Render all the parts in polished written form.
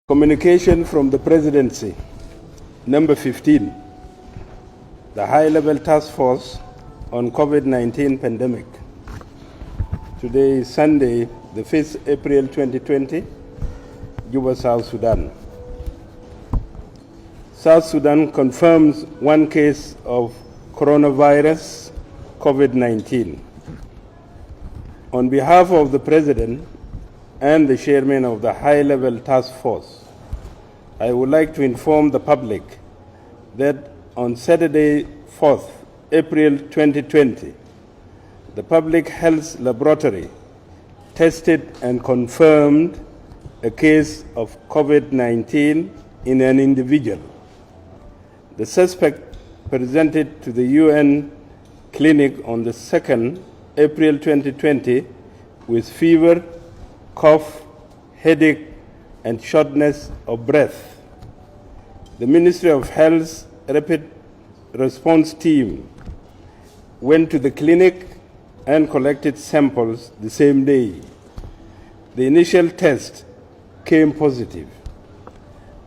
Communication from the Presidency. Number 15, the High-Level Task Force on COVID-19 Pandemic. Today is Sunday, the 5th April 2020, Juba, South Sudan. South Sudan confirms one case of coronavirus COVID-19. On behalf of the President and the Chairman of the High-Level Task Force, I would like to inform the public that on Saturday, 4th April 2020, the Public Health Laboratory tested and confirmed a case of COVID-19 in an individual. The suspect presented to the UN clinic on the 2nd April 2020 with fever, cough, headache, and shortness of breath. The Ministry of Health's Rapid Response Team went to the clinic and collected samples the same day. The initial test came positive.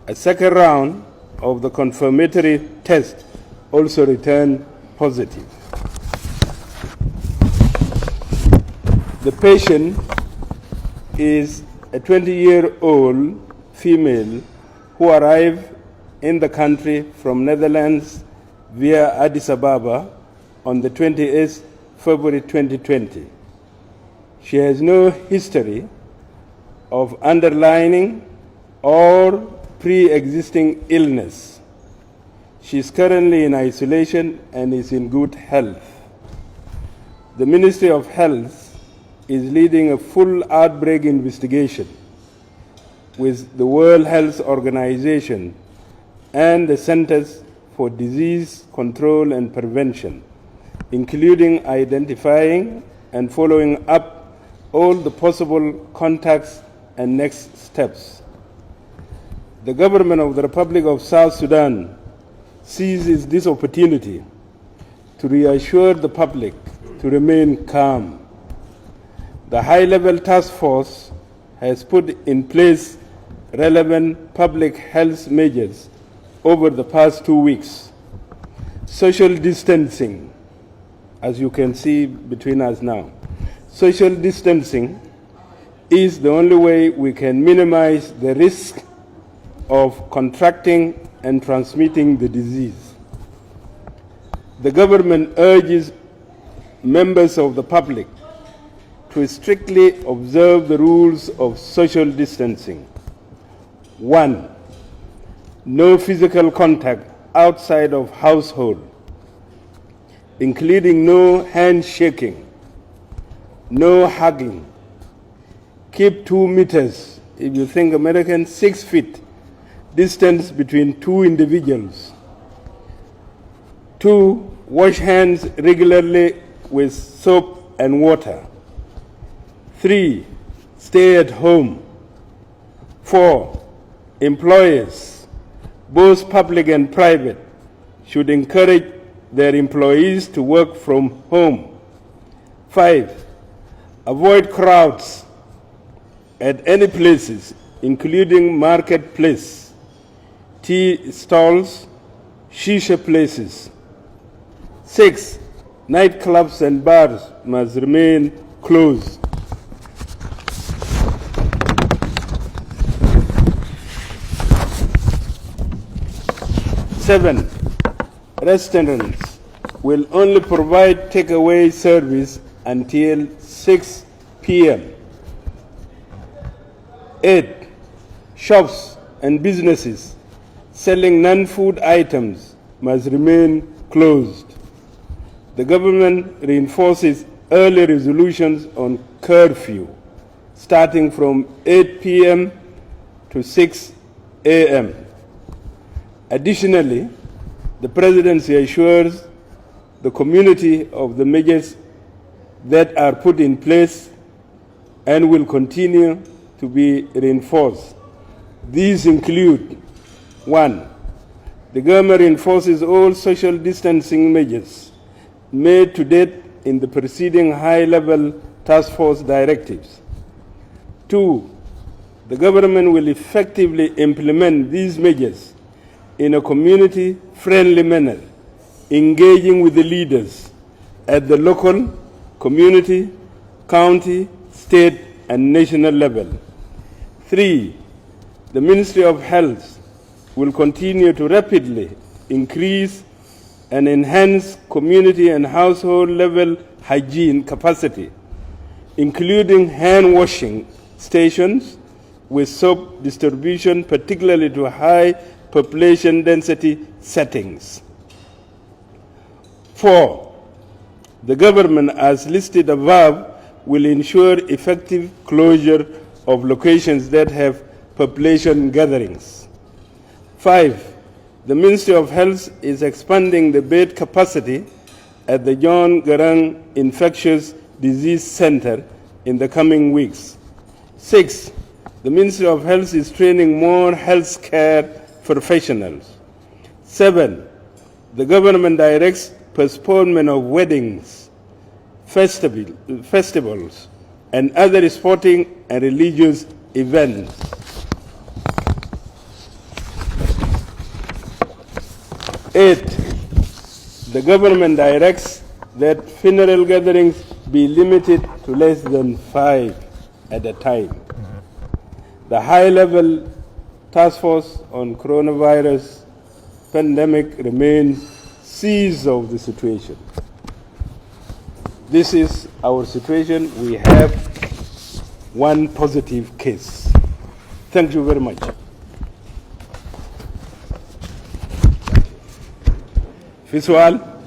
A second round of the confirmatory test also returned positive. The patient is a 20-year-old female who arrived in the country from Netherlands via Addis Ababa on the 28th February 2020. She has no history of underlying or pre-existing illness. She is currently in isolation and is in good health. The Ministry of Health is leading a full outbreak investigation with the World Health Organization and the Centers for Disease Control and Prevention, including identifying and following up all the possible contacts and next steps. The government of the Republic of South Sudan seizes this opportunity to reassure the public to remain calm. The High-Level Task Force has put in place relevant public health measures over the past 2 weeks. Social distancing, as you can see between us now, social distancing is the only way we can minimize the risk of contracting and transmitting the disease. The government urges members of the public to strictly observe the rules of social distancing. 1. No physical contact outside of household, including no handshaking, no hugging. Keep 2 meters, if you think American, 6 feet, distance between two individuals. 2. Wash hands regularly with soap and water. 3. Stay at home. 4. Employers, both public and private, should encourage their employees to work from home. 5. Avoid crowds at any places, including marketplace, tea stalls, shisha places. 6. Nightclubs and bars must remain closed. 7. Restaurants will only provide takeaway service until 6 p.m. 8. Shops and businesses selling non-food items must remain closed. The government reinforces early resolutions on curfew, starting from 8 p.m. to 6 a.m. Additionally, the Presidency assures the community of the measures that are put in place and will continue to be reinforced. These include: 1. The government reinforces all social distancing measures made to date in the preceding high-level task force directives. 2. the government will effectively implement these measures in a community-friendly manner, engaging with the leaders at the local, community, county, state, and national level. 3, the Ministry of Health will continue to rapidly increase and enhance community and household level hygiene capacity, including hand washing stations with soap distribution, particularly to high population density settings. 4, the government, as listed above, will ensure effective closure of locations that have population gatherings. 5, the Ministry of Health is expanding the bed capacity at the John Garang Infectious Disease Center in the coming weeks. 6, the Ministry of Health is training more healthcare professionals. 7, the government directs postponement of weddings, festivals, and other sporting and religious events. 8, the government directs that funeral gatherings be limited to less than 5 at a time. The high-level task force on coronavirus pandemic remains seized of the situation. This is our situation. We have one positive case. Thank you very much. Visual.